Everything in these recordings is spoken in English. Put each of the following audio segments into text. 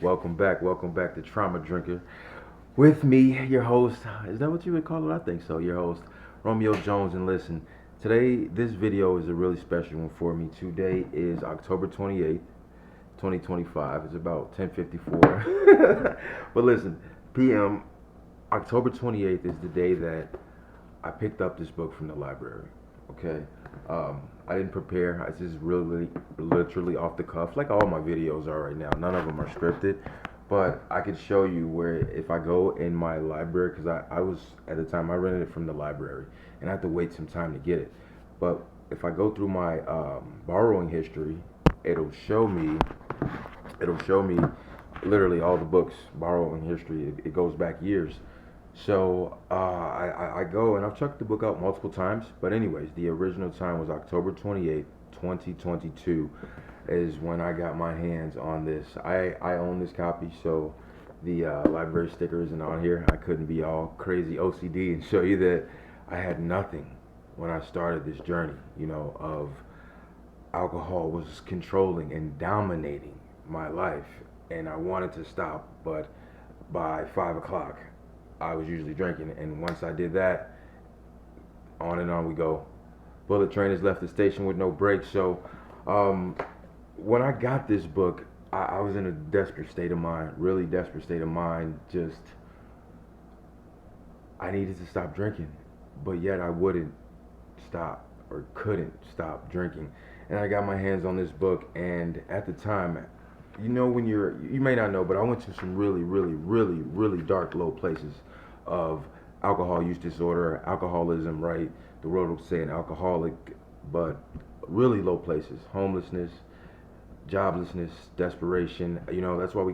Welcome back to Trauma Drinker. With me, your host, is that what you would call it? I think so. Your host, Romeo Jones. And listen, today, this video is a really special one for me. Today is October 28th, 2025. It's about 10:54. But listen, PM, October 28th is the day that I picked up this book from the library. Okay, I didn't prepare. I just really, literally off the cuff, like all my videos are right now. None of them are scripted, but I could show you where if I go in my library, because I was at the time I rented it from the library, and I had to wait some time to get it. But if I go through my borrowing history, it'll show me it'll show me literally all the books borrowing history. It goes back years. So I go and I've checked the book out multiple times. But anyways, the original time was October 28th, 2022 is when I got my hands on this. I own this copy, so the library sticker isn't on here. I couldn't be all crazy OCD and show you that I had nothing when I started this journey, of alcohol was controlling and dominating my life, and I wanted to stop, but by 5 o'clock I was usually drinking, and once I did that, on and on we go. Bullet train has left the station with no brakes. So um, when I got this book, I was in a desperate state of mind, really desperate state of mind. Just I needed to stop drinking, but yet I wouldn't stop or couldn't stop drinking. And I got my hands on this book, and at the time, when you may not know, but I went to some really, really, really, really dark, low places of alcohol use disorder, alcoholism, right? The world would say an alcoholic, but really low places, homelessness, joblessness, desperation. That's why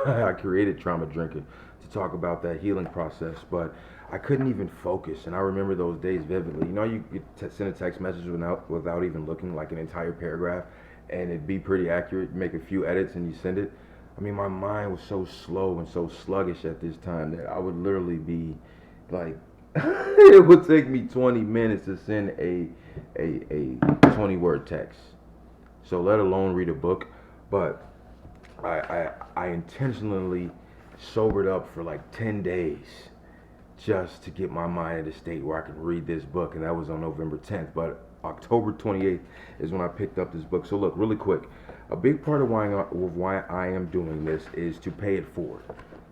I created Trauma Drinker, to talk about that healing process. But I couldn't even focus, and I remember those days vividly. You could send a text message without even looking, like an entire paragraph, and it'd be pretty accurate. Make a few edits and you send it. I mean, my mind was so slow and so sluggish at this time that I would literally be like, it would take me 20 minutes to send a 20-word text. So let alone read a book. But I intentionally sobered up for like 10 days just to get my mind in a state where I could read this book, and that was on November 10th. But October 28th is when I picked up this book. So look, really quick, a big part of why I am doing this is to pay it forward.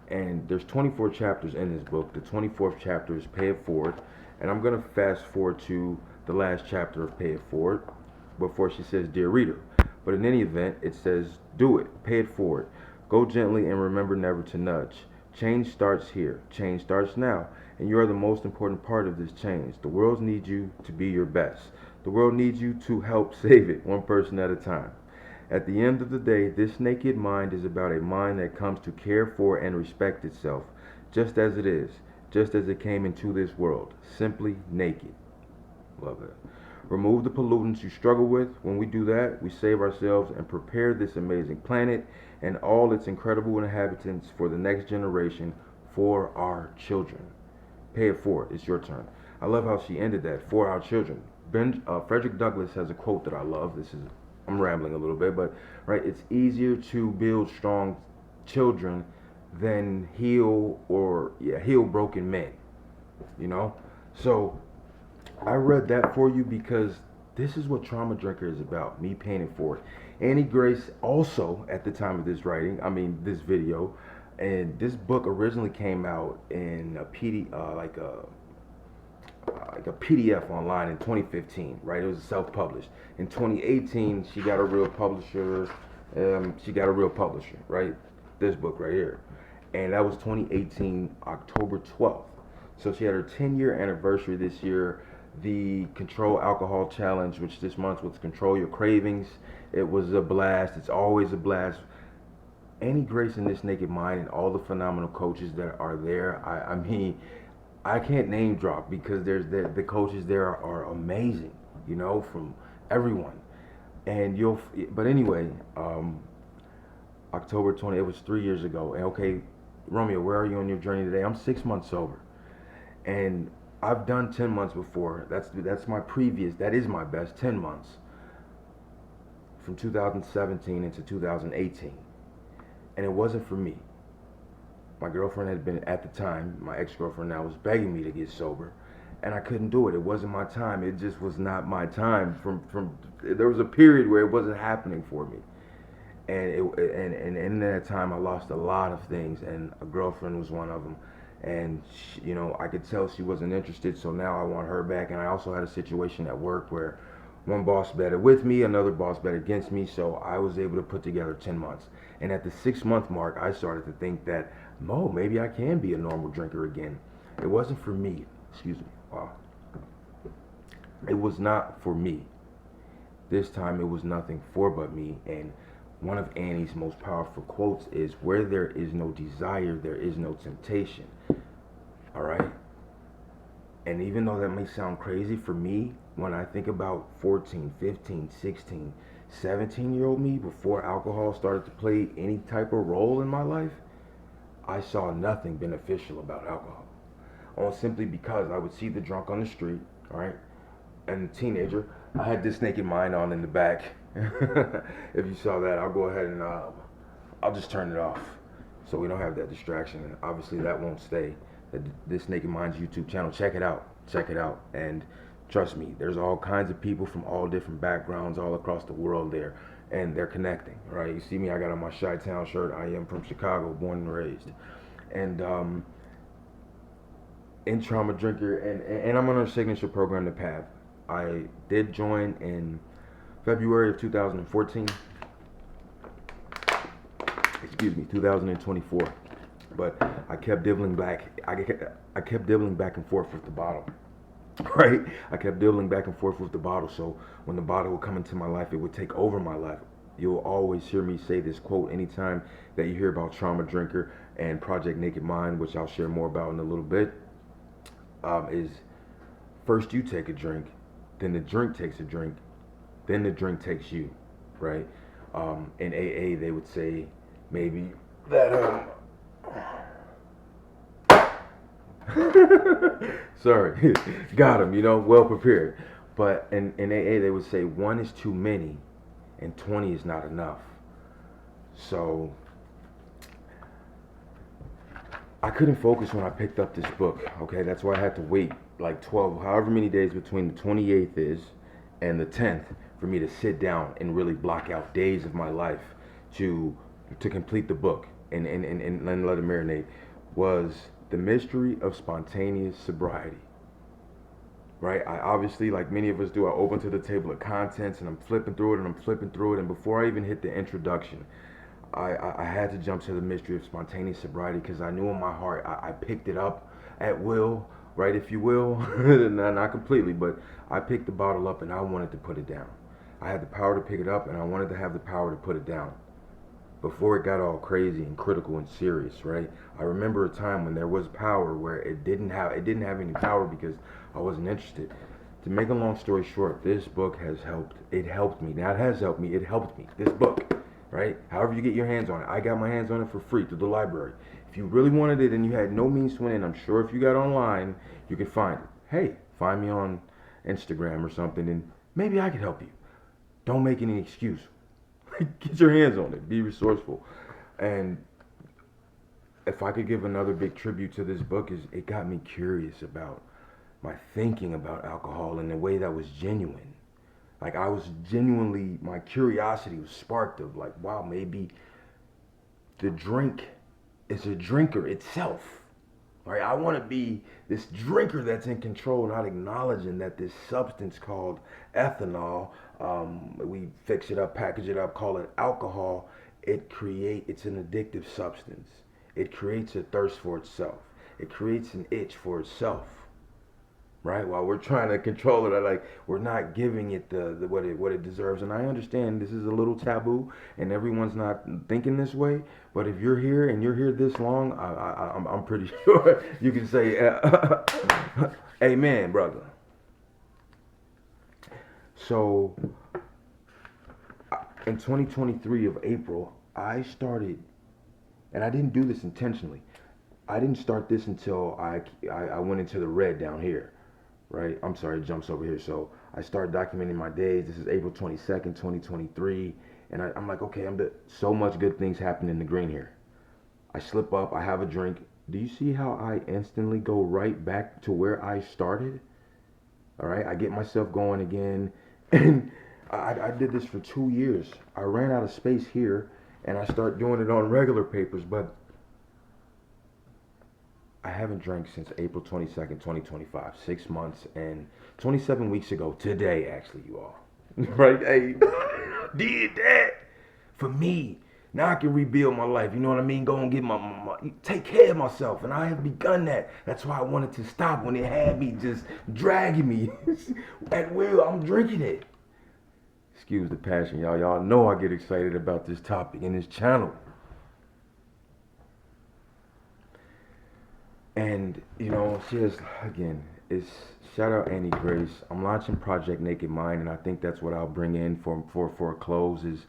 And there's 24 chapters in this book. The 24th chapter is Pay It Forward, and I'm going to fast forward to the last chapter of Pay It Forward before she says, Dear Reader. But in any event, it says, do it, pay it forward. Go gently and remember never to nudge. Change starts here. Change starts now. And you are the most important part of this change. The world needs you to be your best. The world needs you to help save it, one person at a time. At the end of the day, this naked mind is about a mind that comes to care for and respect itself, just as it is, just as it came into this world, simply naked. Love it. Remove the pollutants you struggle with. When we do that, we save ourselves and prepare this amazing planet and all its incredible inhabitants for the next generation, for our children. Pay it forward. It's your turn. I love how she ended that, for our children. Frederick Douglass has a quote that I love. I'm rambling a little bit, but right, it's easier to build strong children than heal broken men. So I read that for you because this is what Trauma Drinker is about. Me paying it forward. Annie Grace also, at the time of this video, and this book originally came out in a PDF online in 2015, right? It was self-published. In 2018, she got a real publisher. Right? This book right here, and that was 2018, October 12th. So she had her 10-year anniversary this year. The Control Alcohol Challenge, which this month was Control Your Cravings. It was a blast. It's always a blast. Annie Grace and This Naked Mind and all the phenomenal coaches that are there. I mean, I can't name drop because the coaches there are amazing, from everyone. And but anyway, October 20th, it was 3 years ago. And okay, Romeo, where are you on your journey today? I'm 6 months sober. And I've done 10 months before. That's my previous, that is my best 10 months from 2017 into 2018. And it wasn't for me. My girlfriend had been, at the time, my ex-girlfriend now, was begging me to get sober, and I couldn't do it. It wasn't my time. It just was not my time. From there was a period where it wasn't happening for me, and and in that time I lost a lot of things, and a girlfriend was one of them. And she, I could tell she wasn't interested, so now I want her back. And I also had a situation at work where one boss betted with me, another boss bet against me, so I was able to put together 10 months. And at the 6 month mark, I started to think that, maybe I can be a normal drinker again. It wasn't for me. Excuse me. Wow. It was not for me. This time it was nothing for but me. And one of Annie's most powerful quotes is, where there is no desire, there is no temptation. All right? And even though that may sound crazy for me, when I think about 14, 15, 16, 17-year-old me, before alcohol started to play any type of role in my life, I saw nothing beneficial about alcohol. Simply because I would see the drunk on the street, all right? And teenager, I had This Naked Mind on in the back. If you saw that, I'll go ahead and I'll just turn it off so we don't have that distraction. And obviously that won't stay. This Naked Mind's YouTube channel, check it out. And trust me, there's all kinds of people from all different backgrounds all across the world there, and they're connecting, right? You see me, I got on my Chi-Town shirt. I am from Chicago, born and raised. And in Trauma Drinker, and I'm on our signature program, The Path. I did join in February of 2014. Excuse me, 2024. But I kept dibbling back. I kept dibbling back and forth with the bottle, right? I kept dibbling back and forth with the bottle. So when the bottle would come into my life, it would take over my life. You'll always hear me say this quote anytime that you hear about Trauma Drinker and Project Naked Mind, which I'll share more about in a little bit, is first you take a drink, then the drink takes a drink, then the drink takes you, right? In AA, they would say maybe that, sorry, got him, well prepared. But in AA, they would say 1 is too many and 20 is not enough. So I couldn't focus when I picked up this book, okay? That's why I had to wait like 12, however many days between the 28th is and the 10th for me to sit down and really block out days of my life to complete the book and let it marinate. Was The Mystery of Spontaneous Sobriety, right? I obviously, like many of us do, I open to the table of contents and I'm flipping through it, and before I even hit the introduction, I had to jump to The Mystery of Spontaneous Sobriety, because I knew in my heart I picked it up at will, right, if you will. Not completely, but I picked the bottle up and I wanted to put it down. I had the power to pick it up and I wanted to have the power to put it down before it got all crazy and critical and serious, right? I remember a time when there was power where it didn't have any power because I wasn't interested. To make a long story short, this book has helped. It helped me. Now it has helped me. It helped me. This book, right? However you get your hands on it. I got my hands on it for free through the library. If you really wanted it and you had no means to win it, I'm sure if you got online, you could find it. Hey, find me on Instagram or something and maybe I could help you. Don't make any excuse. Get your hands on it. Be resourceful. And if I could give another big tribute to this book, is it got me curious about my thinking about alcohol in a way that was genuine. Like I was genuinely, my curiosity was sparked of like, wow, maybe the drink is a drinker itself. Right? I want to be this drinker that's in control, not acknowledging that this substance called ethanol, we fix it up, package it up, call it alcohol. It's an addictive substance. It creates a thirst for itself. It creates an itch for itself. Right? While we're trying to control it, we're not giving it what it deserves. And I understand this is a little taboo, and everyone's not thinking this way. But if you're here and you're here this long, I'm pretty sure you can say, "Amen, brother." So, in 2023 of April, I started, and I didn't do this intentionally. I didn't start this until I went into the red down here. Right? I'm sorry, it jumps over here. So I started documenting my days. This is April 22nd, 2023. And I'm like, okay, so much good things happen in the green here. I slip up, I have a drink. Do you see how I instantly go right back to where I started? All right, I get myself going again. And I did this for 2 years. I ran out of space here and I start doing it on regular papers, but I haven't drank since April 22nd, 2025, 6 months and 27 weeks ago today, actually, you all. Right? Hey, did that for me. Now I can rebuild my life. You know what I mean? Go and get take care of myself. And I have begun that. That's why I wanted to stop when it had me just dragging me at will. I'm drinking it. Excuse the passion, y'all. Y'all know I get excited about this topic in this channel. And, you know, again, it's shout out Annie Grace. I'm launching Project Naked Mind, and I think that's what I'll bring in for a close is